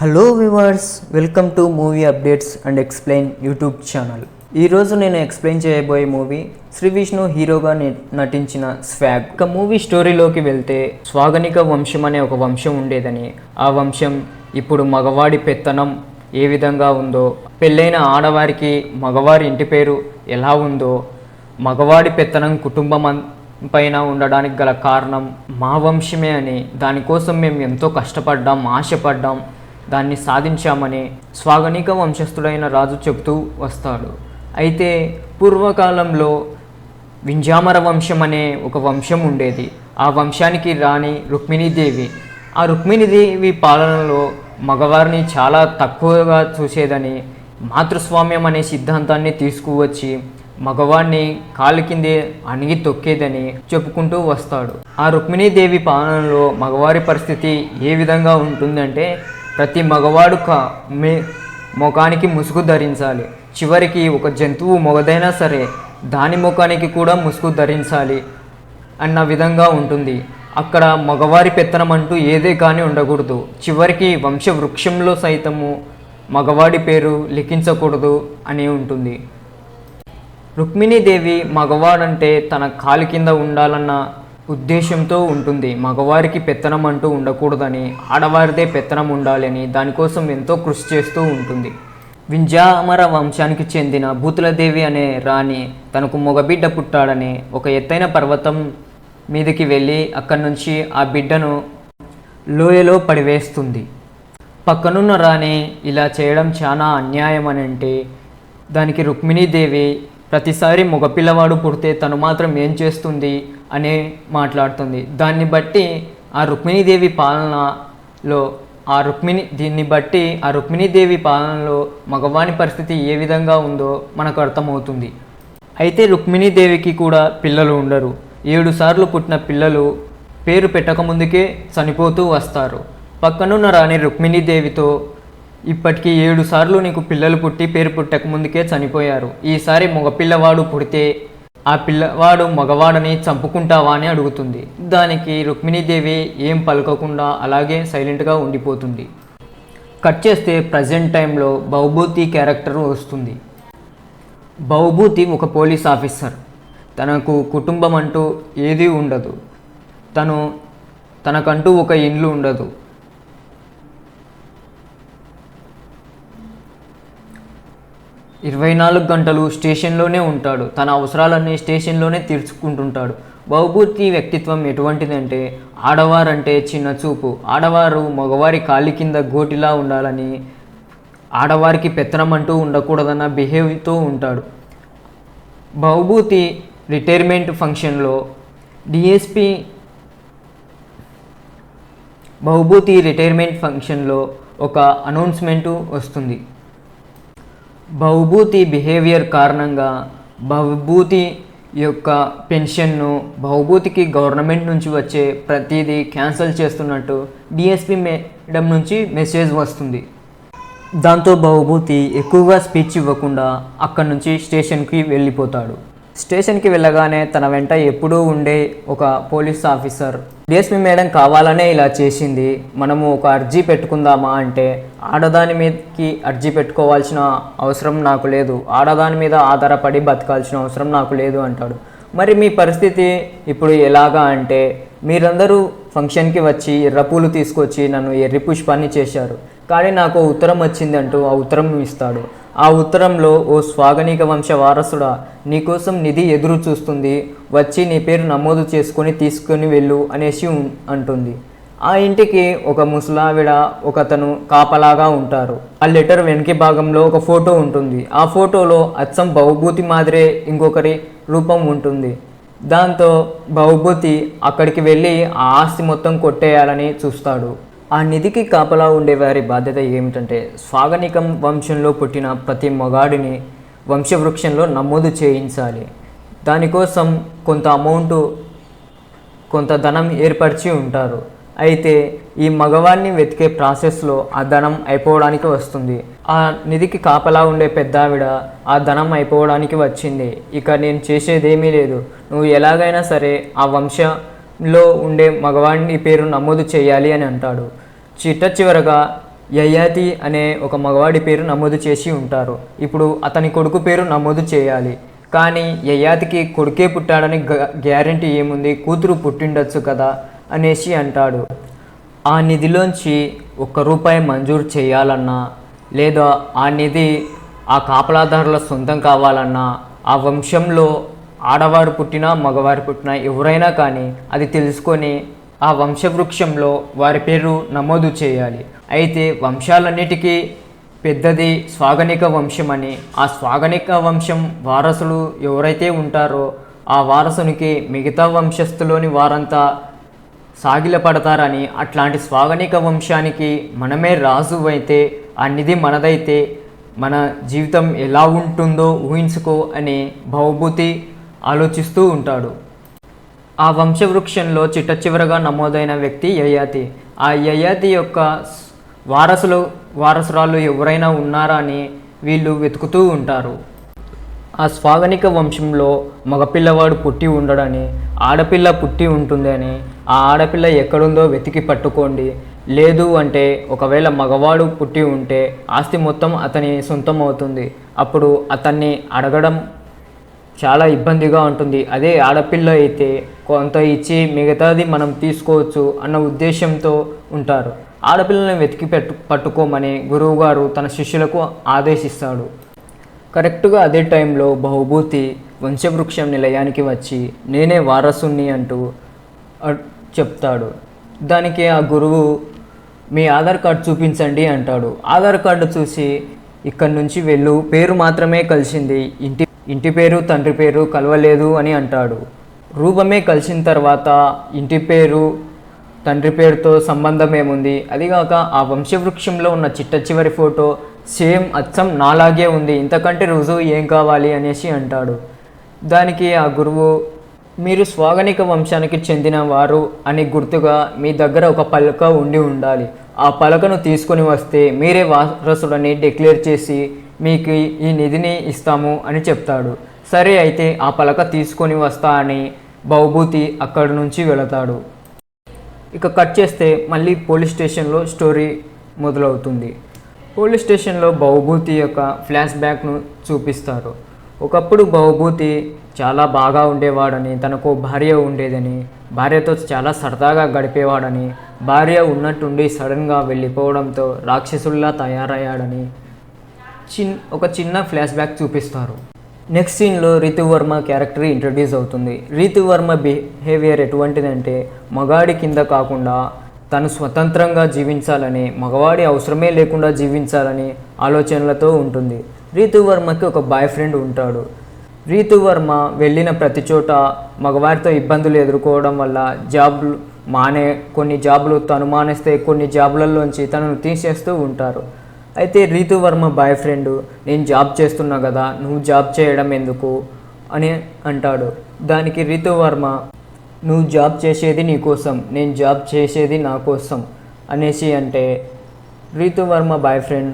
Hello viewers, welcome to movie updates and explain YouTube channel. ఈరోజు నేను explain చేయబోయే movie Shri Vishnu హీరోగా నటించిన స్వాగ్. ఒక మూవీ స్టోరీలోకి వెళ్తే స్వాగనిక వంశం అనే ఒక వంశం ఉండేదని, ఆ వంశం ఇప్పుడు మగవాడి పెత్తనం ఏ విధంగా ఉందో, పెళ్ళైన ఆడవారికి మగవారి ఇంటి పేరు ఎలా ఉందో, మగవాడి పెత్తనం కుటుంబం పైన ఉండడానికి గల కారణం మా వంశమే అని, దానికోసం మేము ఎంతో కష్టపడ్డాం, ఆశపడ్డాం, దాన్ని సాధించామని స్వాగనిక వంశస్థుడైన రాజు చెబుతూ వస్తాడు. అయితే పూర్వకాలంలో వింజామర వంశం అనే ఒక వంశం ఉండేది. ఆ వంశానికి రాణి రుక్మిణీదేవి. ఆ రుక్మిణీదేవి పాలనలో మగవారిని చాలా తక్కువగా చూసేదని, మాతృస్వామ్యం అనే సిద్ధాంతాన్ని తీసుకువచ్చి మగవాడిని కాలు కిందే అణిగి తొక్కేదని చెప్పుకుంటూ వస్తాడు. ఆ రుక్మిణీదేవి పాలనలో మగవారి పరిస్థితి ఏ విధంగా ఉంటుందంటే, ప్రతి మగవాడు ముఖానికి ముసుగు ధరించాలి. చివరికి ఒక జంతువు మొగదైనా సరే దాని ముఖానికి కూడా ముసుగు ధరించాలి అన్న విధంగా ఉంటుంది. అక్కడ మగవారి పెత్తనం అంటూ ఏదే కానీ ఉండకూడదు. చివరికి వంశవృక్షంలో సైతము మగవాడి పేరు లిఖించకూడదు అని ఉంటుంది. రుక్మిణీదేవి మగవాడంటే తన కాలు కింద ఉండాలన్న ఉద్దేశంతో ఉంటుంది. మగవారికి పెత్తనం అంటూ ఉండకూడదని, ఆడవారిదే పెత్తనం ఉండాలని దానికోసం ఎంతో కృషి చేస్తూ ఉంటుంది. వింజామర వంశానికి చెందిన భూతులదేవి అనే రాణి తనకు మగబిడ్డ పుట్టాడని ఒక ఎత్తైన పర్వతం మీదకి వెళ్ళి అక్కడి నుంచి ఆ బిడ్డను లోయలో పడివేస్తుంది. పక్కనున్న రాణి ఇలా చేయడం చాలా అన్యాయం అని అంటే, దానికి రుక్మిణీదేవి ప్రతిసారి మగపిల్లవాడు పుడితే తను మాత్రం ఏం చేస్తుంది అనే మాట్లాడుతుంది. దాన్ని బట్టి ఆ రుక్మిణీదేవి పాలనలో ఆ రుక్మిణీదేవి పాలనలో మగవాని పరిస్థితి ఏ విధంగా ఉందో మనకు అర్థమవుతుంది. అయితే రుక్మిణీదేవికి కూడా పిల్లలు ఉండరు. 7 సార్లు పుట్టిన పిల్లలు పేరు పెట్టకముందుకే చనిపోతూ వస్తారు. పక్కనున్న రాణి రుక్మిణీదేవితో, ఇప్పటికీ 7 సార్లు నీకు పిల్లలు పుట్టి పేరు పుట్టకముందుకే చనిపోయారు. ఈసారి మగపిల్లవాడు పుడితే ఆ పిల్లవాడు మగవాడని చంపుకుంటావా అని అడుగుతుంది. దానికి రుక్మిణీదేవి ఏం పలకకుండా అలాగే సైలెంట్గా ఉండిపోతుంది. కట్ చేస్తే ప్రజెంట్ టైంలో భవభూతి క్యారెక్టర్ వస్తుంది. భవభూతి ఒక పోలీస్ ఆఫీసర్. తనకు కుటుంబం అంటూ ఏదీ ఉండదు. తనకంటూ ఒక ఇల్లు ఉండదు. ఇరవై 24 గంటలు స్టేషన్లోనే ఉంటాడు. తన అవసరాలన్నీ స్టేషన్లోనే తీర్చుకుంటుంటాడు. భవభూతి వ్యక్తిత్వం ఎటువంటిదంటే, ఆడవారంటే చిన్న చూపు, ఆడవారు మగవారి కాలి కింద గోటిలా ఉండాలని, ఆడవారికి పెత్తనం అంటూ ఉండకూడదన్న బిహేవ్తో ఉంటాడు. భవభూతి రిటైర్మెంట్ ఫంక్షన్లో భవభూతి రిటైర్మెంట్ ఫంక్షన్లో ఒక అనౌన్స్మెంటు వస్తుంది. భవభూతి బిహేవియర్ కారణంగా భవభూతి యొక్క పెన్షన్ను భవభూతికి గవర్నమెంట్ నుంచి వచ్చే ప్రతిదీ క్యాన్సిల్ చేస్తున్నట్టు డిఎస్పి మేడం నుంచి మెసేజ్ వస్తుంది. దాంతో భవభూతి ఎక్కువగా స్పీచ్ ఇవ్వకుండా అక్కడి నుంచి స్టేషన్కి వెళ్ళిపోతాడు. స్టేషన్కి వెళ్ళగానే తన వెంట ఎప్పుడూ ఉండే ఒక పోలీస్ ఆఫీసర్, డిఎస్పి మేడం కావాలనే ఇలా చేసింది, మనము ఒక అర్జీ పెట్టుకుందామా అంటే, ఆడదాని మీదకి అర్జీ పెట్టుకోవాల్సిన అవసరం నాకు లేదు, ఆడదాని మీద ఆధారపడి బతకాల్సిన అవసరం నాకు లేదు అంటాడు. మరి మీ పరిస్థితి ఇప్పుడు ఎలాగా అంటే, మీరందరూ ఫంక్షన్కి వచ్చి ఎర్రపూలు తీసుకొచ్చి నన్ను ఎర్రి పుష్పాన్ని చేశారు, కానీ నాకు ఉత్తరం వచ్చిందంటూ ఆ ఉత్తరం ఇస్తాడు. ఆ ఉత్తరంలో, ఓ స్వాగనిక వంశ వారసుడా, నీకోసం నిధి ఎదురు చూస్తుంది, వచ్చి నీ పేరు నమోదు చేసుకొని తీసుకొని వెళ్ళు అనేసి అంటుంది. ఆ ఇంటికి ఒక ముసలావిడ ఒకతను కాపలాగా ఉంటారు. ఆ లెటర్ వెనక భాగంలో ఒక ఫోటో ఉంటుంది. ఆ ఫోటోలో అచ్చం భవభూతి మాదిరే ఇంకొకరి రూపం ఉంటుంది. దాంతో భవభూతి అక్కడికి వెళ్ళి ఆ ఆస్తి మొత్తం కొట్టేయాలని చూస్తాడు. ఆ నిధికి కాపలా ఉండేవారి బాధ్యత ఏమిటంటే, స్వాగనికం వంశంలో పుట్టిన ప్రతి మగాడిని వంశవృక్షంలో నమోదు చేయించాలి. దానికోసం కొంత ధనం ఏర్పరిచి ఉంటారు. అయితే ఈ మగవాడిని వెతికే ప్రాసెస్లో ఆ ధనం అయిపోవడానికి వస్తుంది. ఆ నిధికి కాపలా ఉండే పెద్దావిడ ఆ ధనం అయిపోవడానికి వచ్చింది, ఇక నేను చేసేదేమీ లేదు, నువ్వు ఎలాగైనా సరే ఆ వంశంలో ఉండే మగవాడిని పేరు నమోదు చేయాలి అని అంటాడు. చిట్ట చివరగా యయాతి అనే ఒక మగవాడి పేరు నమోదు చేసి ఉంటారు. ఇప్పుడు అతని కొడుకు పేరు నమోదు చేయాలి. కానీ యయాతికి కొడుకే పుట్టాడని గ్యారెంటీ ఏముంది, కూతురు పుట్టిండొచ్చు కదా అనేసి అంటాడు. ఆ నిధిలోంచి ₹1 మంజూరు చేయాలన్నా లేదా ఆ నిధి ఆ కాపలాదారుల సొంతం కావాలన్నా ఆ వంశంలో ఆడవారు పుట్టినా మగవారు పుట్టినా ఎవరైనా కానీ అది తెలుసుకొని ఆ వంశవృక్షంలో వారి పేరు నమోదు చేయాలి. అయితే వంశాలన్నిటికీ పెద్దది స్వాగనిక వంశం అని, ఆ స్వాగనిక వంశం వారసులు ఎవరైతే ఉంటారో ఆ వారసునికి మిగతా వంశస్థులోని వారంతా సాగిలపడతారని, అట్లాంటి స్వాగనిక వంశానికి మనమే రాజు అయితే ఆ నిధి మనదైతే మన జీవితం ఎలా ఉంటుందో ఊహించుకో అని భవభూతి ఆలోచిస్తూ ఉంటాడు. ఆ వంశవృక్షంలో చిట్టచివరగా నమోదైన వ్యక్తి యయాతి. ఆ యయాతి యొక్క వారసురాలు ఎవరైనా ఉన్నారా అని వీళ్ళు వెతుకుతూ ఉంటారు. ఆ స్వాగనిక వంశంలో మగపిల్లవాడు పుట్టి ఉండడని, ఆడపిల్ల పుట్టి ఉంటుందని, ఆ ఆడపిల్ల ఎక్కడుందో వెతికి పట్టుకోండి. లేదు అంటే ఒకవేళ మగవాడు పుట్టి ఉంటే ఆస్తి మొత్తం అతని సొంతం అవుతుంది. అప్పుడు అతన్ని అడగడం చాలా ఇబ్బందిగా ఉంటుంది. అదే ఆడపిల్ల అయితే కొంత ఇచ్చి మిగతాది మనం తీసుకోవచ్చు అన్న ఉద్దేశంతో ఉంటారు. ఆడపిల్లని వెతికి పట్టుకోమని గురువుగారు తన శిష్యులకు ఆదేశిస్తాడు. కరెక్ట్గా అదే టైంలో భవభూతి వంశవృక్షం నిలయానికి వచ్చి నేనే వారసుని అంటూ చెప్తాడు. దానికి ఆ గురువు మీ ఆధార్ కార్డు చూపించండి అంటాడు. ఆధార్ కార్డు చూసి ఇక్కడి నుంచి వెళ్ళు, పేరు మాత్రమే కలిసింది, ఇంటి పేరు తండ్రి పేరు కలవలేదు అని అంటాడు. రూపమే కలిసిన తర్వాత ఇంటి పేరు తండ్రి పేరుతో సంబంధం ఏముంది, అదిగాక ఆ వంశవృక్షంలో ఉన్న చిట్ట చివరి ఫోటో సేమ్ అచ్చం నాలాగే ఉంది, ఇంతకంటే రుజువు ఏం కావాలి అనేసి అంటాడు. దానికి ఆ గురువు మీరు స్వాగనిక వంశానికి చెందిన వారు అని గుర్తుగా మీ దగ్గర ఒక పలక ఉండాలి. ఆ పలకను తీసుకొని వస్తే మీరే వారసుడని డిక్లేర్ చేసి మీకు ఈ నిధిని ఇస్తాము అని చెప్తాడు. సరే అయితే ఆ పలక తీసుకొని వస్తా అని భవభూతి అక్కడి నుంచి వెళతాడు. ఇక కట్ చేస్తే మళ్ళీ పోలీస్ స్టేషన్లో స్టోరీ మొదలవుతుంది. పోలీస్ స్టేషన్లో భవభూతి యొక్క ఫ్లాష్ బ్యాక్ను చూపిస్తారు. ఒకప్పుడు భవభూతి చాలా బాగా ఉండేవాడని, తనకు భార్య ఉండేదని, భార్యతో చాలా సరదాగా గడిపేవాడని, భార్య ఉన్నట్టుండి సడన్గా వెళ్ళిపోవడంతో రాక్షసుల్లా తయారయ్యాడని ఒక చిన్న ఫ్లాష్ బ్యాక్ చూపిస్తారు. నెక్స్ట్ సీన్లో రితువర్మ క్యారెక్టర్ ఇంట్రడ్యూస్ అవుతుంది. రితువర్మ బిహేవియర్ ఎటువంటిదంటే మగాడి కింద కాకుండా తను స్వతంత్రంగా జీవించాలని, మగవాడి అవసరమే లేకుండా జీవించాలని ఆలోచనలతో ఉంటుంది. రితువర్మకి ఒక బాయ్ ఫ్రెండ్ ఉంటాడు. రితువర్మ వెళ్ళిన ప్రతి చోట మగవారితో ఇబ్బందులు ఎదుర్కోవడం వల్ల కొన్ని జాబులు తను మానేస్తే కొన్ని జాబులలోంచి తనను తీసేస్తూ ఉంటారు. అయితే రితువర్మ బాయ్ ఫ్రెండ్ నేను జాబ్ చేస్తున్నా కదా, నువ్వు జాబ్ చేయడం ఎందుకు అని అంటాడు. దానికి రితువర్మ నువ్వు జాబ్ చేసేది నీ కోసం, నేను జాబ్ చేసేది నా కోసం అనేసి అంటే రితువర్మ బాయ్ ఫ్రెండ్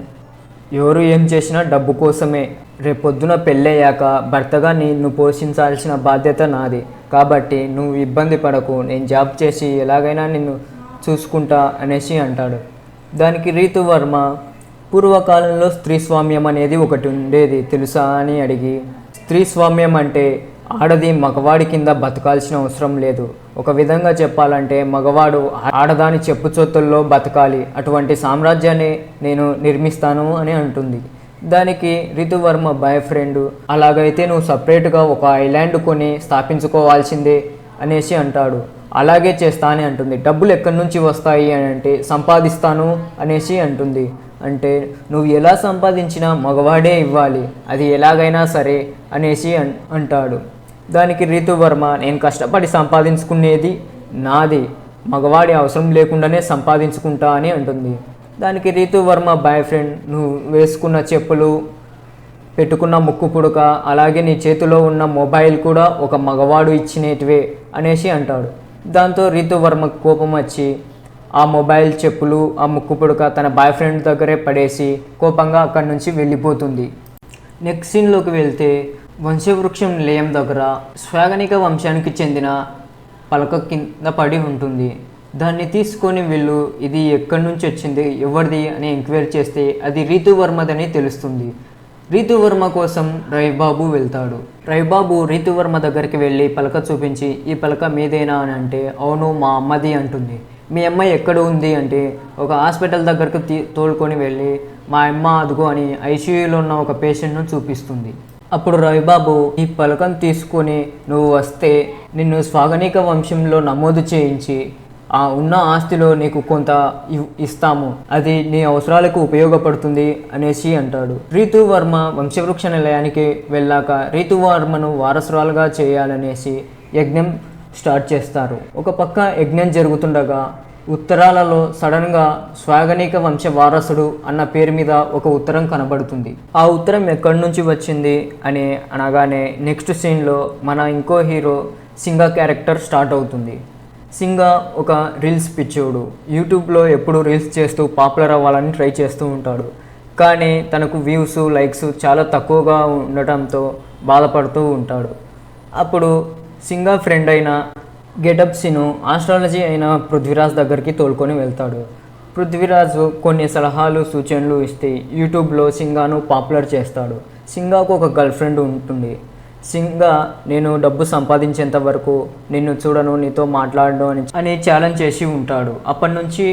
ఎవరు ఏం చేసినా డబ్బు కోసమే, రేపొద్దున పెళ్ళయ్యాక భర్తగా నిన్ను పోషించాల్సిన బాధ్యత నాది, కాబట్టి నువ్వు ఇబ్బంది పడకు, నేను జాబ్ చేసి ఎలాగైనా నిన్ను చూసుకుంటా అనేసి అంటాడు. దానికి రితువర్మ పూర్వకాలంలో స్త్రీ స్వామ్యం అనేది ఒకటి ఉండేది తెలుసా అని అడిగి, స్త్రీ స్వామ్యం అంటే ఆడది మగవాడి కింద బతకాల్సిన అవసరం లేదు, ఒక విధంగా చెప్పాలంటే మగవాడు ఆడదాని చెప్పుచొత్తుల్లో బతకాలి, అటువంటి సామ్రాజ్యాన్ని నేను నిర్మిస్తాను అని అంటుంది. దానికి రితువర్మ బాయ్ ఫ్రెండ్ అలాగైతే నువ్వు సపరేట్గా ఒక ఐలాండ్ కొని స్థాపించుకోవాల్సిందే అనేసి అంటాడు. అలాగే చేస్తా అని అంటుంది. డబ్బులు ఎక్కడి నుంచి వస్తాయి అని అంటే సంపాదిస్తాను అనేసి అంటుంది. అంటే నువ్వు ఎలా సంపాదించినా మగవాడే ఇవ్వాలి, అది ఎలాగైనా సరే అనేసి అంటాడు. దానికి రితువర్మ నేను కష్టపడి సంపాదించుకునేది నాది, మగవాడి అవసరం లేకుండానే సంపాదించుకుంటా అని అంటుంది. దానికి రితువర్మ బాయ్ ఫ్రెండ్ నువ్వు వేసుకున్న చెప్పులు, పెట్టుకున్న ముక్కు పుడక, అలాగే నీ చేతిలో ఉన్న మొబైల్ కూడా ఒక మగవాడు ఇచ్చినటివే అనేసి అంటాడు. దాంతో రితువర్మకు కోపం వచ్చి ఆ మొబైల్, చెప్పులు, ఆ ముక్కు పుడక తన బాయ్ ఫ్రెండ్ దగ్గరే పడేసి కోపంగా అక్కడి నుంచి వెళ్ళిపోతుంది. నెక్స్ట్ సీన్లోకి వెళ్తే వంశవృక్షం నిలయం దగ్గర స్వాగనిక వంశానికి చెందిన పలక కింద పడి ఉంటుంది. దాన్ని తీసుకొని వీళ్ళు ఇది ఎక్కడి నుంచి వచ్చింది, ఎవరిది అని ఎంక్వైరీ చేస్తే అది రీతువర్మదని తెలుస్తుంది. రీతువర్మ కోసం రవిబాబు వెళ్తాడు. రవిబాబు రీతువర్మ దగ్గరికి వెళ్ళి పలక చూపించి ఈ పలక మీదేనా అని అంటే అవును మా అమ్మది అంటుంది. మీ అమ్మాయి ఎక్కడ ఉంది అంటే ఒక హాస్పిటల్ దగ్గరకు తోలుకొని వెళ్ళి మా అమ్మ అదుగో అని ఐసీయూలో ఉన్న ఒక పేషెంట్ను చూపిస్తుంది. అప్పుడు రవిబాబు ఈ పలకను తీసుకొని నువ్వు వస్తే నిన్ను స్వాగనిక వంశంలో నమోదు చేయించి ఆ ఉన్న ఆస్తిలో నీకు కొంత ఇస్తాము, అది నీ అవసరాలకు ఉపయోగపడుతుంది అనేసి అంటాడు. రీతువర్మ వంశవృక్ష నిలయానికి వెళ్ళాక రీతువర్మను వారసురాలుగా చేయాలనేసి యజ్ఞం స్టార్ట్ చేస్తారు. ఒక పక్క యజ్ఞం జరుగుతుండగా ఉత్తరాలలో సడన్గా స్వాగనిక వంశ వారసుడు అన్న పేరు మీద ఒక ఉత్తరం కనబడుతుంది. ఆ ఉత్తరం ఎక్కడి నుంచి వచ్చింది అని అనగానే నెక్స్ట్ సీన్లో మన ఇంకో హీరో సింగా క్యారెక్టర్ స్టార్ట్ అవుతుంది. సింగా ఒక రీల్స్ పిచ్చోడు. యూట్యూబ్లో ఎప్పుడు రీల్స్ చేస్తూ పాపులర్ అవ్వాలని ట్రై చేస్తూ ఉంటాడు. కానీ తనకు వ్యూస్ లైక్స్ చాలా తక్కువగా ఉండటంతో బాధపడుతూ ఉంటాడు. అప్పుడు సింగా ఫ్రెండ్ అయిన గెటప్ సీను ఆస్ట్రాలజీ అయిన పృథ్వీరాజ్ దగ్గరికి తోలుకొని వెళ్తాడు. పృథ్వీరాజ్ కొన్ని సలహాలు సూచనలు ఇస్తే యూట్యూబ్లో సింగాను పాపులర్ చేస్తాడు. సింగాకు ఒక గర్ల్ ఫ్రెండ్ ఉంటుంది. సింగా నేను డబ్బు సంపాదించేంత వరకు నిన్ను చూడను, నీతో మాట్లాడను అని ఛాలెంజ్ చేసి ఉంటాడు. అప్పటి నుంచి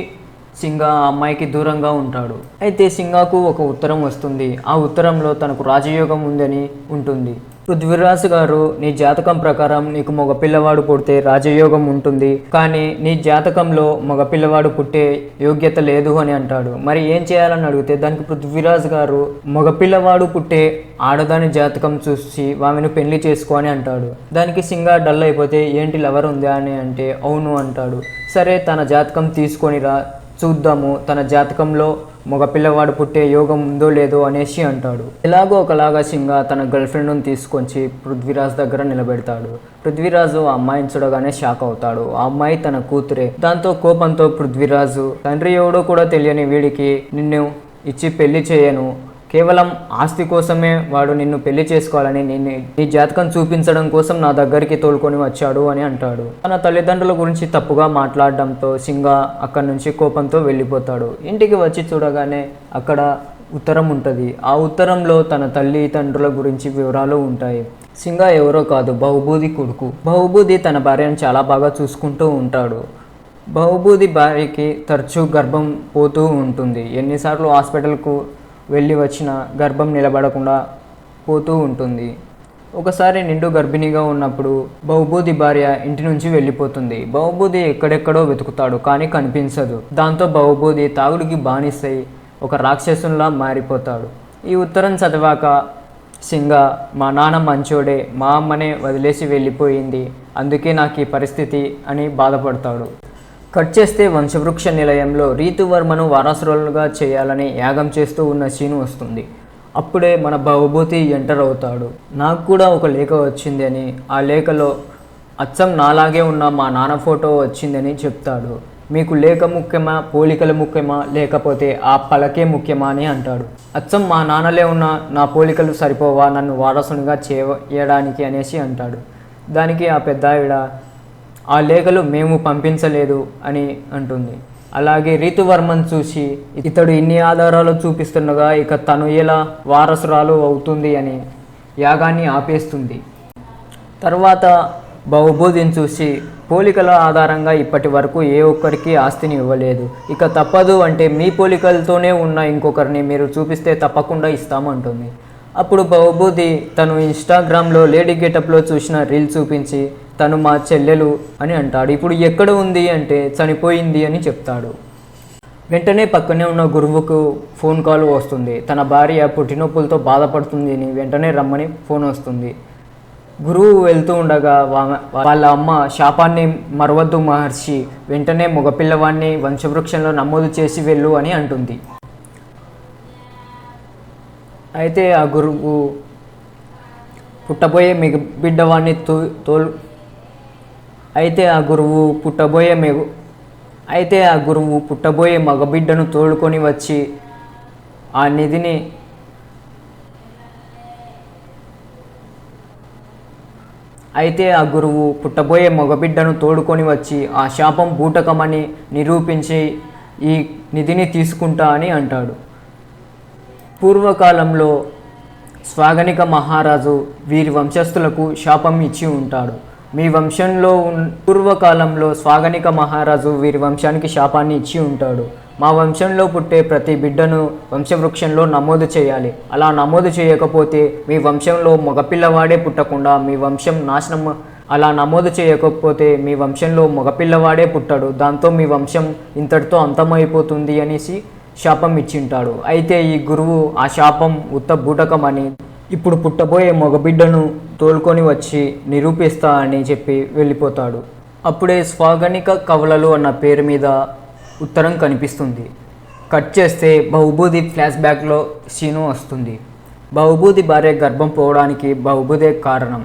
సింగా ఆ అమ్మాయికి దూరంగా ఉంటాడు. అయితే సింగాకు ఒక ఉత్తరం వస్తుంది. ఆ ఉత్తరంలో తనకు రాజయోగం ఉందని ఉంటుంది. పృథ్వీరాజ్ గారు నీ జాతకం ప్రకారం నీకు మగ పిల్లవాడు పుడితే రాజయోగం ఉంటుంది, కానీ నీ జాతకంలో మగ పిల్లవాడు పుట్టే యోగ్యత లేదు అని అంటాడు. మరి ఏం చేయాలని అడిగితే దానికి పృథ్వీరాజ్ గారు మగ పిల్లవాడు పుట్టే ఆడదాని జాతకం చూసి ఆమెను పెళ్లి చేసుకో అని అంటాడు. దానికి సింగా డల్ అయిపోతే ఏంటి లవర్ ఉందా అని అంటే అవును అంటాడు. సరే తన జాతకం తీసుకొని రా చూద్దాము, తన జాతకంలో మగ పిల్లవాడు పుట్టే యోగం ఉందో లేదో అనేసి అంటాడు. ఎలాగో ఒకలాగా సింగా తన గర్ల్ ఫ్రెండ్ను తీసుకొచ్చి పృథ్వీరాజ్ దగ్గర నిలబెడతాడు. పృథ్వీరాజు ఆ అమ్మాయిని చూడగానే షాక్ అవుతాడు. ఆ అమ్మాయి తన కూతురే. దాంతో కోపంతో పృథ్వీరాజు తండ్రి ఎవడో కూడా తెలియని వీడికి నిన్ను ఇచ్చి పెళ్లి చేయను, కేవలం ఆస్తి కోసమే వాడు నిన్ను పెళ్లి చేసుకోవాలని నీ జాతకం చూపించడం కోసం నా దగ్గరికి తోలుకొని వచ్చాడు అని అంటాడు. తన తల్లిదండ్రుల గురించి తప్పుగా మాట్లాడడంతో సింగా అక్కడి నుంచి కోపంతో వెళ్ళిపోతాడు. ఇంటికి వచ్చి చూడగానే అక్కడ ఉత్తరం ఉంటుంది. ఆ ఉత్తరంలో తన తల్లిదండ్రుల గురించి వివరాలు ఉంటాయి. సింగా ఎవరో కాదు, బహుబూది కొడుకు. బహుబూది తన భార్యను చాలా బాగా చూసుకుంటూ ఉంటాడు. బహుబూది భార్యకి తరచూ గర్భం పోతూ ఉంటుంది. ఎన్నిసార్లు హాస్పిటల్కు వెళ్ళి వచ్చిన గర్భం నిలబడకుండా పోతూ ఉంటుంది. ఒకసారి నిండు గర్భిణిగా ఉన్నప్పుడు బహుబూది భార్య ఇంటి నుంచి వెళ్ళిపోతుంది. బహుబూది ఎక్కడెక్కడో వెతుకుతాడు కానీ కనిపించదు. దాంతో బహుబూది తాగుడికి బానిసై ఒక రాక్షసునిలా మారిపోతాడు. ఈ ఉత్తరం చదివాక సింగా మా నాన్న మంచోడే, మా అమ్మనే వదిలేసి వెళ్ళిపోయింది, అందుకే నాకు ఈ పరిస్థితి అని బాధపడతాడు. కట్ చేస్తే వంశవృక్ష నిలయంలో రీతువర్మను వారసురాలుగా చేయాలని యాగం చేస్తూ ఉన్న సీను వస్తుంది. అప్పుడే మన బహుబూతి ఎంటర్ అవుతాడు. నాకు కూడా ఒక లేఖ వచ్చింది అని, ఆ లేఖలో అచ్చం నాలాగే ఉన్న మా నాన్న ఫోటో వచ్చిందని చెప్తాడు. మీకు లేఖ ముఖ్యమా, పోలికలు ముఖ్యమా, లేకపోతే ఆ పలకే ముఖ్యమా అని అంటాడు. అచ్చం మా నాన్నలే ఉన్న నా పోలికలు సరిపోవా నన్ను వారసునిగా చేయడానికి అనేసి అంటాడు. దానికి ఆ పెద్ద ఆవిడ ఆ లేఖలు మేము పంపించలేదు అని అంటుంది. అలాగే రీతువర్మన్ చూసి ఇతడు ఇన్ని ఆధారాలు చూపిస్తుండగా ఇక తను ఎలా వారసురాలు అవుతుంది అని యాగాన్ని ఆపేస్తుంది. తర్వాత బహుబూదిని చూసి పోలికల ఆధారంగా ఇప్పటి వరకు ఏ ఒక్కరికి ఆస్తిని ఇవ్వలేదు, ఇక తప్పదు అంటే మీ పోలికలతోనే ఉన్న ఇంకొకరిని మీరు చూపిస్తే తప్పకుండా ఇస్తామంటుంది. అప్పుడు బహుబూది తను ఇన్స్టాగ్రామ్లో లేడీ గెటప్లో చూసిన రీల్ చూపించి తను మా చెల్లెలు అని అంటాడు. ఇప్పుడు ఎక్కడ ఉంది అంటే చనిపోయింది అని చెప్తాడు. వెంటనే పక్కనే ఉన్న గురువుకు ఫోన్ కాల్ వస్తుంది. తన భార్య పుట్టినొప్పులతో బాధపడుతుంది అని వెంటనే రమ్మని ఫోన్ వస్తుంది. గురువు వెళ్తూ ఉండగా వాళ్ళ అమ్మ శాపాన్ని మరవద్దు మహర్షి, వెంటనే మగపిల్లవాడిని వంశవృక్షంలో నమోదు చేసి వెళ్ళు అని అంటుంది. అయితే ఆ గురువు పుట్టబోయే బిడ్డవాడిని ఆ గురువు పుట్టబోయే మగబిడ్డను తోడుకొని వచ్చి ఆ నిధిని అయితే ఆ గురువు పుట్టబోయే మగబిడ్డను తోడుకొని వచ్చి ఆ శాపం బూటకమని నిరూపించి ఈ నిధిని తీసుకుంటా అని అంటాడు. పూర్వకాలంలో స్వాగనిక మహారాజు వీరి వంశస్థులకు శాపం ఇచ్చి ఉంటాడు. మీ వంశంలో పూర్వకాలంలో స్వాగనిక మహారాజు వీరి వంశానికి శాపాన్ని ఇచ్చి ఉంటాడు. మా వంశంలో పుట్టే ప్రతి బిడ్డను వంశవృక్షంలో నమోదు చేయాలి. అలా నమోదు చేయకపోతే మీ వంశంలో మగపిల్లవాడే పుట్టకుండా మీ వంశం నాశనం. అలా నమోదు చేయకపోతే మీ వంశంలో మగపిల్లవాడే పుట్టాడు. దాంతో మీ వంశం ఇంతటితో అంతమైపోతుంది అనేసి శాపం ఇచ్చింటాడు. అయితే ఈ గురువు ఆ శాపం ఉత్త బూటకమని ఇప్పుడు పుట్టబోయే మగబిడ్డను తోలుకొని వచ్చి నిరూపిస్తా అని చెప్పి వెళ్ళిపోతాడు. అప్పుడే స్వాగనిక కవలలు అన్న పేరు మీద ఉత్తరం కనిపిస్తుంది. కట్ చేస్తే బహుబూది ఫ్లాష్ బ్యాక్లో సీను వస్తుంది. బహుబూది భార్య గర్భం పోవడానికి బహుబూదే కారణం.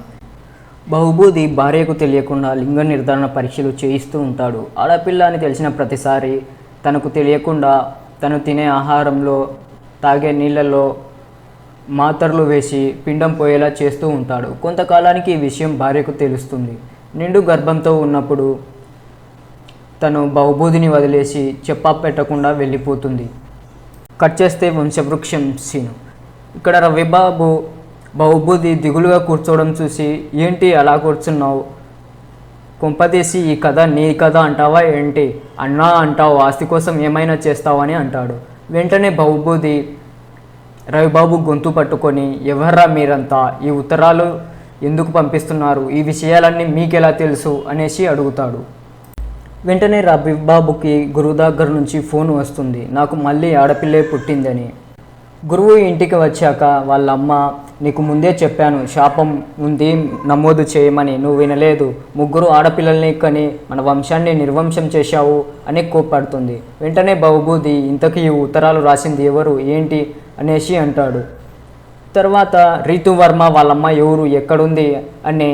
బహుబూది భార్యకు తెలియకుండా లింగ నిర్ధారణ పరీక్షలు చేయిస్తూ ఉంటాడు. ఆడపిల్ల అని తెలిసిన ప్రతిసారి తనకు తెలియకుండా తను తినే ఆహారంలో తాగే నీళ్ళల్లో మాత్రలు వేసి పిండం పోయేలా చేస్తూ ఉంటాడు. కొంతకాలానికి ఈ విషయం భార్యకు తెలుస్తుంది. నిండు గర్భంతో ఉన్నప్పుడు తను బహుబూదిని వదిలేసి చెప్పా పెట్టకుండా వెళ్ళిపోతుంది. కట్ చేస్తే వంశవృక్షం సీను. ఇక్కడ రవిబాబు బహుబూది దిగులుగా కూర్చోవడం చూసి, ఏంటి అలా కూర్చున్నావు, కొంపదీసి ఈ కథ నీ కథ అంటావా ఏంటి, అన్నా అంటావు, ఆస్తి కోసం ఏమైనా చేస్తావని అంటాడు. వెంటనే బహుబూది రవిబాబు గొంతు పట్టుకొని, ఎవర్రా మీరంతా, ఈ ఉత్తరాలు ఎందుకు పంపిస్తున్నారు, ఈ విషయాలన్నీ మీకెలా తెలుసు అనేసి అడుగుతాడు. వెంటనే రవిబాబుకి గురువు దగ్గర నుంచి ఫోన్ వస్తుంది, నాకు మళ్ళీ ఆడపిల్లే పుట్టిందని. గురువు ఇంటికి వచ్చాక వాళ్ళ అమ్మ, నీకు ముందే చెప్పాను శాపం ఉంది నమోదు చేయమని, నువ్వు వినలేదు, 3 ఆడపిల్లల్ని కని మన వంశాన్ని నిర్వంశం చేశావు అని కోప్పడుతుంది. వెంటనే బహుబూది, ఇంతకీ ఈ ఉత్తరాలు రాసింది ఎవరు ఏంటి అనేసి అంటాడు. తర్వాత రీతువర్మ వాళ్ళమ్మ ఎవరు ఎక్కడుంది అని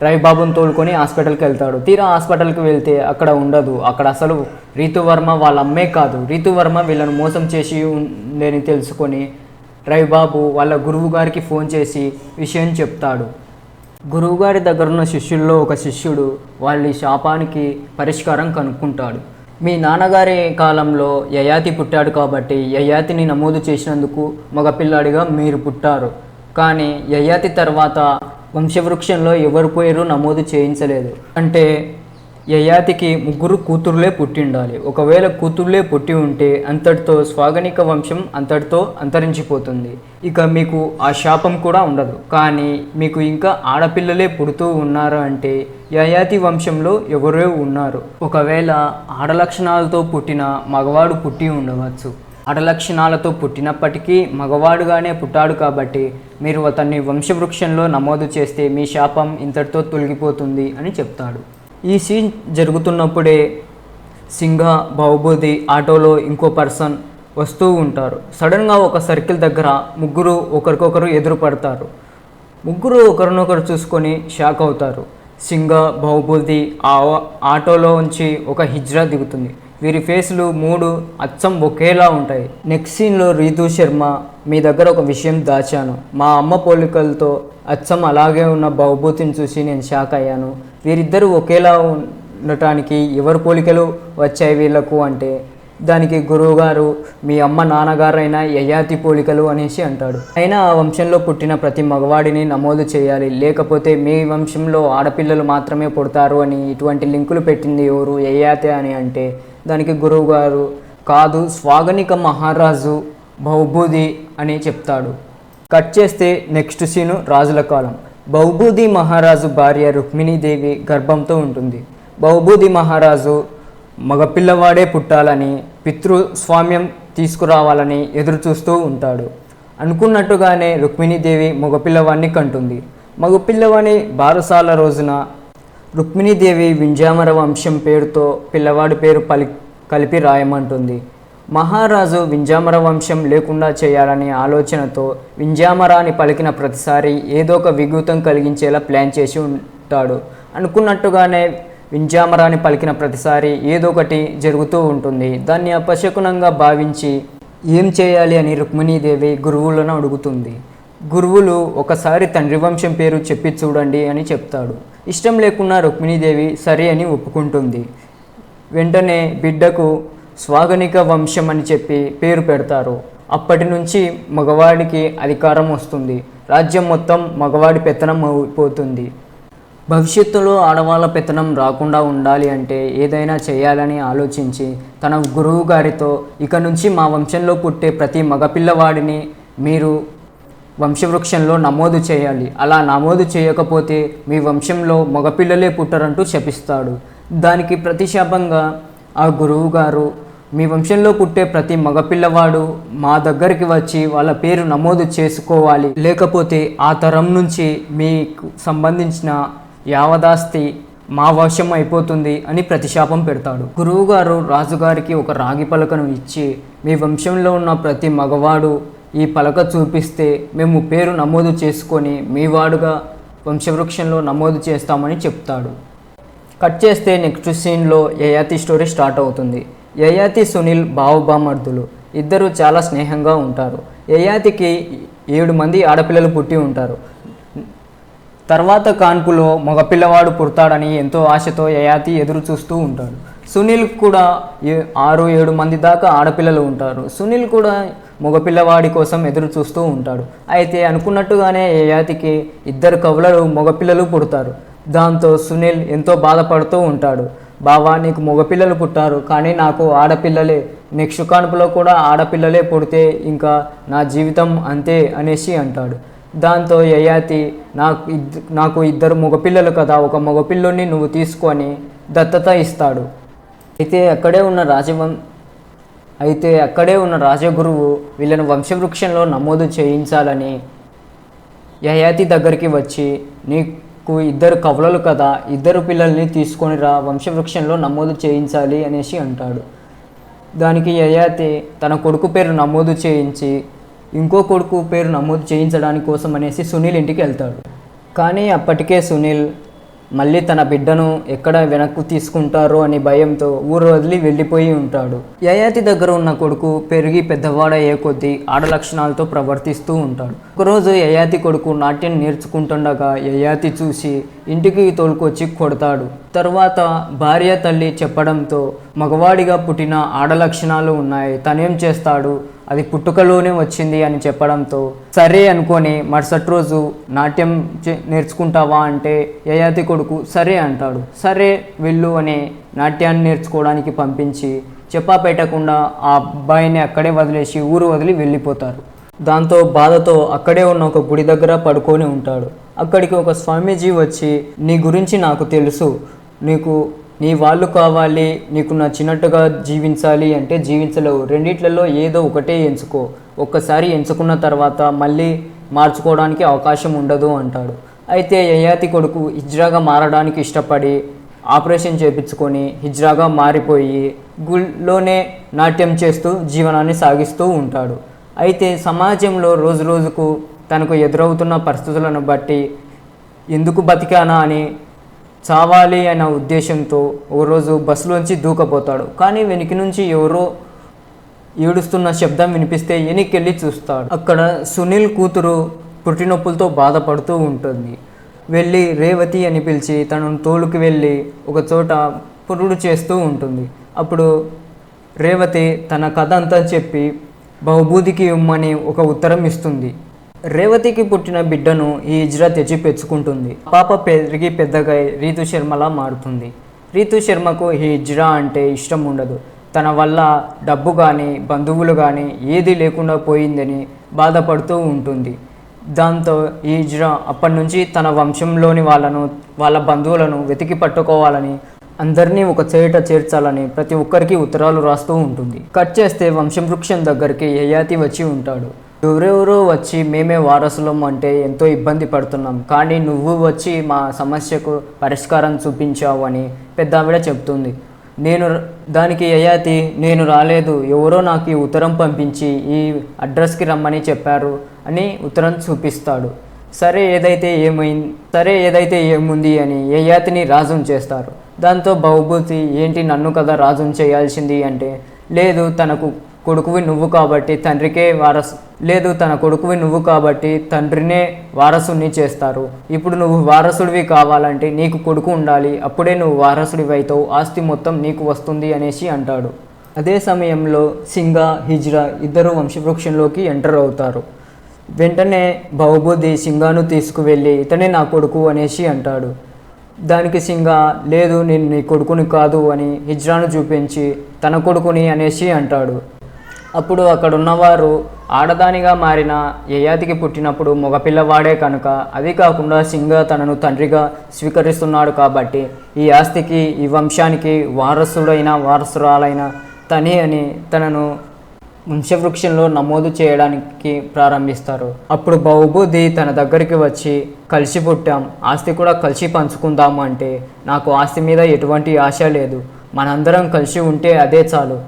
రవిబాబుని తోలుకొని హాస్పిటల్కి వెళ్తాడు. తీరా హాస్పిటల్కి వెళ్తే అక్కడ ఉండదు. అక్కడ అసలు రీతువర్మ వాళ్ళ అమ్మే కాదు. రీతువర్మ వీళ్ళను మోసం చేసి ఉందని తెలుసుకొని రవిబాబు వాళ్ళ గురువు గారికి ఫోన్ చేసి విషయం చెప్తాడు. గురువుగారి దగ్గరున్న శిష్యుల్లో ఒక శిష్యుడు వాళ్ళ శాపానికి పరిష్కారం కనుక్కుంటాడు. మీ నాన్నగారి కాలంలో యయాతి పుట్టాడు కాబట్టి యయాతిని నమోదు చేసినందుకు మగపిల్లాడిగా మీరు పుట్టారు. కానీ యయాతి తర్వాత వంశవృక్షంలో ఎవరి పేరు నమోదు చేయించలేదు. అంటే యయాతికి 3 కూతుర్లే పుట్టిండాలి. ఒకవేళ కూతుర్లే పుట్టి ఉంటే అంతటితో స్వాగనిక వంశం అంతటితో అంతరించిపోతుంది. ఇక మీకు ఆ శాపం కూడా ఉండదు. కానీ మీకు ఇంకా ఆడపిల్లలే పుడుతూ ఉన్నారు అంటే యయాతి వంశంలో ఎవరో ఉన్నారు. ఒకవేళ ఆడలక్షణాలతో పుట్టిన మగవాడు పుట్టి ఉండవచ్చు. ఆడలక్షణాలతో పుట్టినప్పటికీ మగవాడుగానే పుట్టాడు కాబట్టి మీరు అతన్ని వంశవృక్షంలో నమోదు చేస్తే మీ శాపం ఇంతటితో తొలగిపోతుంది అని చెప్తాడు. ఈ సీన్ జరుగుతున్నప్పుడే సింగ, బహుబూది ఆటోలో ఇంకో పర్సన్ వస్తూ ఉంటారు. సడన్గా ఒక సర్కిల్ దగ్గర 3 ఒకరికొకరు ఎదురుపడతారు. 3 ఒకరినొకరు చూసుకొని షాక్ అవుతారు. సింగ, బహుబూది ఆటోలో ఉంచి ఒక హిజ్రా దిగుతుంది. వీరి ఫేస్లు 3 అచ్చం ఒకేలా ఉంటాయి. నెక్స్ట్ సీన్లో రీతు శర్మ, మీ దగ్గర ఒక విషయం దాచాను, మా అమ్మ పోలికలతో అచ్చం అలాగే ఉన్న బహుబూతిని చూసి నేను షాక్ అయ్యాను. వీరిద్దరూ ఒకేలా ఉండటానికి ఎవరి పోలికలు వచ్చాయి వీళ్ళకు అంటే దానికి గురువుగారు మీ అమ్మ నాన్నగారైన యయాతి పోలికలు అనేసి అంటాడు. అయినా ఆ వంశంలో పుట్టిన ప్రతి మగవాడిని నమోదు చేయాలి, లేకపోతే మీ వంశంలో ఆడపిల్లలు మాత్రమే పుడతారు అని ఇటువంటి లింకులు పెట్టింది ఎవరు, యయాతి అని అంటే దానికి గురువుగారు కాదు, స్వాగనిక మహారాజు బహుబూది అని చెప్తాడు. కట్ చేస్తే నెక్స్ట్ సీను రాజుల కాలం. బహుబూది మహారాజు భార్య రుక్మిణీదేవి గర్భంతో ఉంటుంది. బహుబూది మహారాజు మగపిల్లవాడే పుట్టాలని, పితృస్వామ్యం తీసుకురావాలని ఎదురు చూస్తూ ఉంటాడు. అనుకున్నట్టుగానే రుక్మిణీదేవి మగపిల్లవాడిని కంటుంది. మగపిల్లవాడిని బారసాల రోజున రుక్మిణీదేవి వింజామర వంశం పేరుతో పిల్లవాడి పేరు కలిపి రాయమంటుంది. మహారాజు వింజామర వంశం లేకుండా చేయాలనే ఆలోచనతో వింజామర అని పలికిన ప్రతిసారి ఏదో ఒక విఘాతం కలిగించేలా ప్లాన్ చేసి ఉంటాడు. అనుకున్నట్టుగానే వింజామరాని పలికిన ప్రతిసారి ఏదో ఒకటి జరుగుతూ ఉంటుంది. దాన్ని అపశకునంగా భావించి ఏం చేయాలి అని రుక్మిణీదేవి గురువులను అడుగుతుంది. గురువులు ఒకసారి తండ్రి వంశం పేరు చెప్పి చూడండి అని చెప్తాడు. ఇష్టం లేకున్నా రుక్మిణీదేవి సరే అని ఒప్పుకుంటుంది. వెంటనే బిడ్డకు స్వాగనిక వంశం అని చెప్పి పేరు పెడతారు. అప్పటి నుంచి మగవాడికి అధికారం వస్తుంది. రాజ్యం మొత్తం మగవాడి పెత్తనం అయిపోతుంది. భవిష్యత్తులో ఆడవాళ్ళ పెత్తనం రాకుండా ఉండాలి అంటే ఏదైనా చేయాలని ఆలోచించి తన గురువు గారితో ఇక నుంచి మా వంశంలో పుట్టే ప్రతి మగపిల్లవాడిని మీరు వంశవృక్షంలో నమోదు చేయాలి, అలా నమోదు చేయకపోతే మీ వంశంలో మగపిల్లలే పుట్టరంటూ శపిస్తాడు. దానికి ప్రతిశాపంగా ఆ గురువు గారు మీ వంశంలో పుట్టే ప్రతి మగపిల్లవాడు మా దగ్గరికి వచ్చి వాళ్ళ పేరు నమోదు చేసుకోవాలి, లేకపోతే ఆ తరం నుంచి మీకు సంబంధించిన యావదాస్తి మా వశం అయిపోతుంది అని ప్రతిశాపం పెడతాడు. గురువుగారు రాజుగారికి ఒక రాగి పలకను ఇచ్చి మీ వంశంలో ఉన్న ప్రతి మగవాడు ఈ పలక చూపిస్తే మేము పేరు నమోదు చేసుకొని మీ వాడుగా వంశవృక్షంలో నమోదు చేస్తామని చెప్తాడు. కట్ చేస్తే నెక్స్ట్ సీన్లో యయాతి స్టోరీ స్టార్ట్ అవుతుంది. యయాతి సునీల్ బావబామర్దులు ఇద్దరు చాలా స్నేహంగా ఉంటారు. యయాతికి 7 మంది ఆడపిల్లలు పుట్టి ఉంటారు. తర్వాత కాన్పులో మగపిల్లవాడు పుడతాడని ఎంతో ఆశతో యయాతి ఎదురు చూస్తూ ఉంటాడు. సునీల్ కూడా 6-7 మంది దాకా ఆడపిల్లలు ఉంటారు. సునీల్ కూడా మగపిల్లవాడి కోసం ఎదురు చూస్తూ ఉంటాడు. అయితే అనుకున్నట్టుగానే యయాతికి 2 కవలలు మగపిల్లలు పుడతారు. దాంతో సునీల్ ఎంతో బాధపడుతూ ఉంటాడు. బావా, నీకు మగపిల్లలు పుట్టారు, కానీ నాకు ఆడపిల్లలే, నెక్స్ట్ కాన్పులో కూడా ఆడపిల్లలే పుడితే ఇంకా నా జీవితం అంతే అనేసి అంటాడు. దాంతో యయాతి నాకు 2 మగపిల్లలు కదా, ఒక మగపిల్లుని నువ్వు తీసుకొని దత్తత ఇస్తాడు. అయితే అక్కడే ఉన్న రాజగురువు వీళ్ళని వంశవృక్షంలో నమోదు చేయించాలని యయాతి దగ్గరికి వచ్చి నీకు 2 కవలలు కదా, 2 పిల్లల్ని తీసుకొని రా, వంశవృక్షంలో నమోదు చేయించాలి అనేసి అంటాడు. దానికి యయాతి తన కొడుకు పేరు నమోదు చేయించి ఇంకో కొడుకు పేరు నమోదు చేయించడానికి కోసం అనేసి సునీల్ ఇంటికి వెళ్తాడు. కానీ అప్పటికే సునీల్ మళ్ళీ తన బిడ్డను ఎక్కడ వెనక్కు తీసుకుంటారో అని భయంతో ఊరు వదిలి వెళ్ళిపోయి ఉంటాడు. యయాతి దగ్గర ఉన్న కొడుకు పెరిగి పెద్దవాడయ్యే కొద్దీ ఆడలక్షణాలతో ప్రవర్తిస్తూ ఉంటాడు. ఒకరోజు యయాతి కొడుకు నాట్యం నేర్చుకుంటుండగా యయాతి చూసి ఇంటికి తోలుకొచ్చి కొడతాడు. తర్వాత భార్య తల్లి చెప్పడంతో మగవాడిగా పుట్టిన ఆడలక్షణాలు ఉన్నాయి, తనేం చేస్తాడు, అది పుట్టుకలోనే వచ్చింది అని చెప్పడంతో సరే అనుకొని మరుసటి రోజు నాట్యం నేర్చుకుంటావా అంటే యయాతి కొడుకు సరే అంటాడు. సరే వెళ్ళు అని నాట్యాన్ని నేర్చుకోవడానికి పంపించి చెప్పా పెట్టకుండా ఆ అబ్బాయిని అక్కడే వదిలేసి ఊరు వదిలి వెళ్ళిపోతారు. దాంతో బాధతో అక్కడే ఉన్న ఒక గుడి దగ్గర పడుకొని ఉంటాడు. అక్కడికి ఒక స్వామీజీ వచ్చి నీ గురించి నాకు తెలుసు, నీ వాళ్ళు కావాలి, నీకు నచ్చినట్టుగా జీవించాలి అంటే జీవించలేవు, రెండిట్లలో ఏదో ఒకటే ఎంచుకో, ఒక్కసారి ఎంచుకున్న తర్వాత మళ్ళీ మార్చుకోవడానికి అవకాశం ఉండదు అంటాడు. అయితే యయాతి కొడుకు హిజ్రాగా మారడానికి ఇష్టపడి ఆపరేషన్ చేయించుకొని హిజ్రాగా మారిపోయి గుళ్ళోనే నాట్యం చేస్తూ జీవనాన్ని సాగిస్తూ ఉంటాడు. అయితే సమాజంలో రోజుకు తనకు ఎదురవుతున్న పరిస్థితులను బట్టి ఎందుకు బతికానా అని చావాలి అన్న ఉద్దేశంతో ఓ రోజు బస్సులోంచి దూకపోతాడు. కానీ వెనక నుంచి ఎవరో ఏడుస్తున్న శబ్దం వినిపిస్తే వెనక్కి చూస్తాడు. అక్కడ సునీల్ కూతురు పుట్టినొప్పులతో బాధపడుతూ ఉంటుంది. వెళ్ళి రేవతి అని పిలిచి తనను తోలుకు వెళ్ళి ఒక చోట పురుడు చేస్తూ ఉంటుంది. అప్పుడు రేవతి తన కథ అంతా చెప్పి బహుబూదికి ఇమ్మని ఒక ఉత్తరం ఇస్తుంది. రేవతికి పుట్టిన బిడ్డను ఈ హిజ్రా తెచ్చి పెంచుకుంటుంది. పాప పెరిగి పెద్దగా రీతు శర్మలా మారుతుంది. రీతు శర్మకు ఈ హిజ్రా అంటే ఇష్టం ఉండదు. తన వల్ల డబ్బు కానీ బంధువులు కానీ ఏది లేకుండా పోయిందని బాధపడుతూ ఉంటుంది. దాంతో ఈ హిజ్రా అప్పటి నుంచి తన వంశంలోని వాళ్ళ బంధువులను వెతికి పట్టుకోవాలని, అందరినీ ఒక చేట చేర్చాలని ప్రతి ఒక్కరికి ఉత్తరాలు రాస్తూ ఉంటుంది. కట్ చేస్తే వంశవృక్షం దగ్గరికి యయాతి వచ్చి ఉంటాడు. ఎవరెవరో వచ్చి మేమే వారసులం అంటే ఎంతో ఇబ్బంది పడుతున్నాం, కానీ నువ్వు వచ్చి మా సమస్యకు పరిష్కారం చూపించావు అని పెద్ద ఆవిడ చెప్తుంది. దానికి యయాతి నేను రాలేదు, ఎవరో నాకు ఈ ఉత్తరం పంపించి ఈ అడ్రస్కి రమ్మని చెప్పారు అని ఉత్తరం చూపిస్తాడు. సరే ఏదైతే ఏముంది అని యయాతిని రాజును చేస్తారు. దాంతో బహుభూతి ఏంటి నన్ను కదా రాజును చేయాల్సింది అంటే లేదు, తనకు కొడుకువి నువ్వు కాబట్టి తండ్రికే వారసు లేదు, తన కొడుకువి నువ్వు కాబట్టి తండ్రినే వారసుని చేస్తారు. ఇప్పుడు నువ్వు వారసుడివి కావాలంటే నీకు కొడుకు ఉండాలి, అప్పుడే నువ్వు వారసుడివి అవుతావు, ఆస్తి మొత్తం నీకు వస్తుంది అనేసి అంటాడు. అదే సమయంలో సింగా, హిజ్రా ఇద్దరు వంశవృక్షంలోకి ఎంటర్ అవుతారు. వెంటనే బహుబుద్ధి సింగాను తీసుకువెళ్ళి ఇతనే నా కొడుకు అనేసి అంటాడు. దానికి సింగా లేదు, నేను నీ కొడుకుని కాదు అని హిజ్రాను చూపించి తన కొడుకుని అనేసి అంటాడు. అప్పుడు అక్కడ ఉన్నవారు ఆడదానిగా మారిన యయాతికి పుట్టినప్పుడు మగపిల్లవాడే కనుక, అది కాకుండా సింగా తనను తండ్రిగా స్వీకరిస్తున్నాడు కాబట్టి ఈ ఆస్తికి ఈ వంశానికి వారసుడైన వారసురాలైన తనే అని తనను వంశవృక్షంలో నమోదు చేయడానికి ప్రారంభిస్తారు. అప్పుడు బహుబుద్ధి తన దగ్గరికి వచ్చి కలిసి పుట్టాం, ఆస్తి కూడా కలిసి పంచుకుందాము అంటే, నాకు ఆస్తి మీద ఎటువంటి ఆశ లేదు, మనందరం కలిసి ఉంటే అదే చాలు,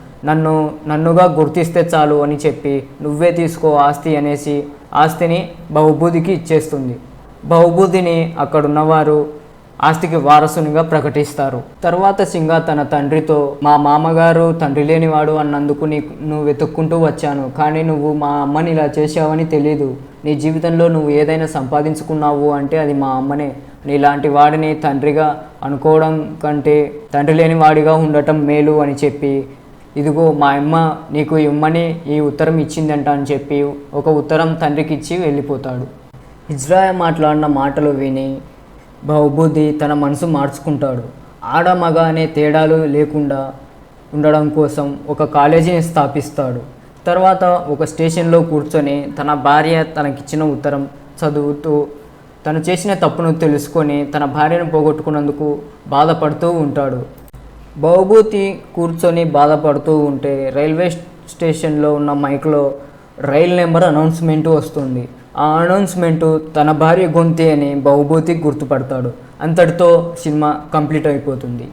నన్నుగా గుర్తిస్తే చాలు అని చెప్పి నువ్వే తీసుకో ఆస్తి అనేసి ఆస్తిని బహుబుద్ధికి ఇచ్చేస్తుంది. బహుబుద్ధిని అక్కడున్నవారు ఆస్తికి వారసునిగా ప్రకటిస్తారు. తర్వాత సింగా తన తండ్రితో, మా మామగారు తండ్రి లేనివాడు అన్నందుకు నువ్వు వెతుక్కుంటూ వచ్చాను, కానీ నువ్వు మా అమ్మని ఇలా చేసావని తెలీదు, నీ జీవితంలో నువ్వు ఏదైనా సంపాదించుకున్నావు అంటే అది మా అమ్మనే, నీలాంటి వాడిని తండ్రిగా అనుకోవడం కంటే తండ్రి లేని వాడిగా ఉండటం మేలు అని చెప్పి, ఇదిగో మా అమ్మ నీకు ఇమ్మని ఈ ఉత్తరం ఇచ్చిందంట అని చెప్పి ఒక ఉత్తరం తండ్రికి ఇచ్చి వెళ్ళిపోతాడు. హిజ్రా మాట్లాడిన మాటలు విని బహుబుద్ధి తన మనసు మార్చుకుంటాడు. ఆడ మగ అనే తేడాలు లేకుండా ఉండడం కోసం ఒక కాలేజీని స్థాపిస్తాడు. తర్వాత ఒక స్టేషన్లో కూర్చొని తన భార్య తనకిచ్చిన ఉత్తరం చదువుతూ తను చేసిన తప్పును తెలుసుకొని తన భార్యను పోగొట్టుకున్నందుకు బాధపడుతూ ఉంటాడు. బహుబుద్ధి కూర్చొని బాధపడుతూ ఉంటే రైల్వే స్టేషన్లో ఉన్న మైక్లో రైల్ నెంబర్ అనౌన్స్మెంట్ వస్తుంది. ఆ అనౌన్స్మెంటు తన భార్య గొంతే అని బహుబుద్ధి గుర్తుపడతాడు. అంతటితో సినిమా కంప్లీట్ అయిపోతుంది.